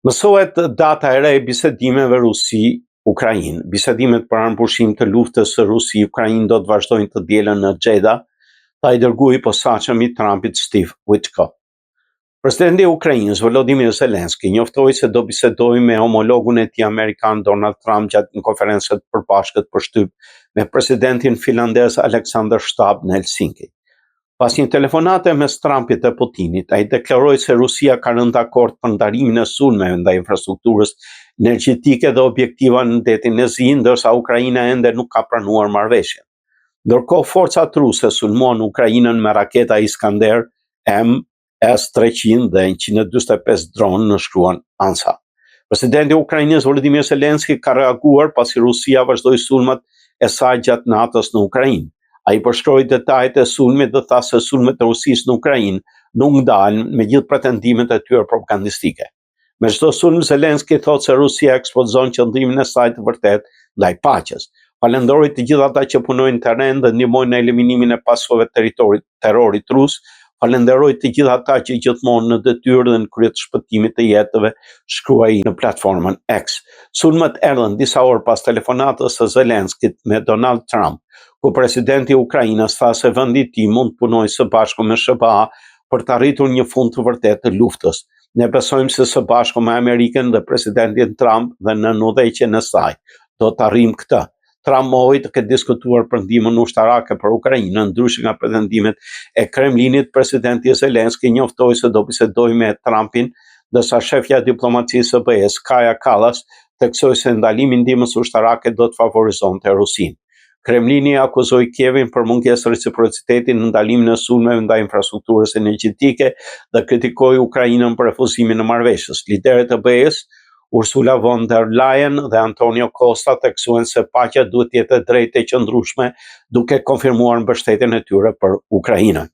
Mësohet data e re e bisedimeve Rusi-Ukrainë. Bisedimet për anëpushim të luftës së Rusi-Ukrainë do të vazhdojnë të dielën në Jeddah, tha i dërguari i posaçëm i Trumpit Steve Witkoff. Presidenti i Ukrainës Volodymyr Zelensky njoftoi se do bisedojë me homologun e tij amerikan Donald Trump gjatë një konferencë të përbashkët për shtyp me presidentin finlandez Alexander Stubb në Helsinki. Pas një telefonate mes Trumpit e Putinit, ai deklaroi se Rusia ka rënë dakord për ndarimin e sulmeve ndaj infrastrukturës energjetike dhe objektiva në detin e Zi, ndërsa Ukraina ende nuk ka pranuar marrëveshjen. Ndërkohë forcat ruse sulmuan Ukrainën me raketa Iskander M, S-300 dhe 145 dronë, në shkruan ANSA. Presidenti i Ukrainës Volodymyr Zelensky ka reaguar pasi Rusia vazhdoi sulmat e saj gjatë natës në Ukrainë. Ai përshkroi detajet e sulmit dhe tha se sulmet e Rusisë në Ukrainë nuk ndalen me gjithë pretendimet e tyre propagandistike. Me çdo sulm, Zelensky thotë se Rusia ekspozon qëndrimin e saj të vërtetë ndaj paqes. Falenderoi të gjithë ata që punojnë në terren dhe ndihmojnë në eliminimin e pasojave të terrorit rus. Falenderoj të gjithë ata që gjithmonë në detyrë dhe në krye të shpëtimit të jetëve, shkruai në platformën X. Sulmet erdhën disa orë pas telefonatës së Zelenskit me Donald Trump, ku presidenti i Ukrainës tha se vendi i tij mund të punojë së bashku me SBA për të arritur një fund të vërtetë të luftës. Ne besojmë se së bashku me Amerikën dhe presidentin Trump dhe në udhëheqjen e saj do të arrijmë këtë. Trump mohoi të ketë diskutuar për ndihmën ushtarake për Ukrainën, ndryshe nga pretendimet e Kremlinit. Presidenti Zelensky njoftoi se do bisedojë me Trumpin, ndërsa shefja e diplomacisë së BE-s, Kaja Kallas, theksoi se ndalimi i ndihmës ushtarake do të favorizonte Rusinë. Kremlini akuzoi Kievin për mungesë reciprociteti në ndalimin e sulmeve ndaj infrastrukturës energjetike dhe kritikoi Ukrainën për refuzimin e marrëveshjes. Liderët e BE-s, Ursula von der Leyen dhe Antonio Costa, theksuan se paqja duhet të jetë e drejtë e qëndrueshme, duke konfirmuar mbështetjen e tyre për Ukrainën.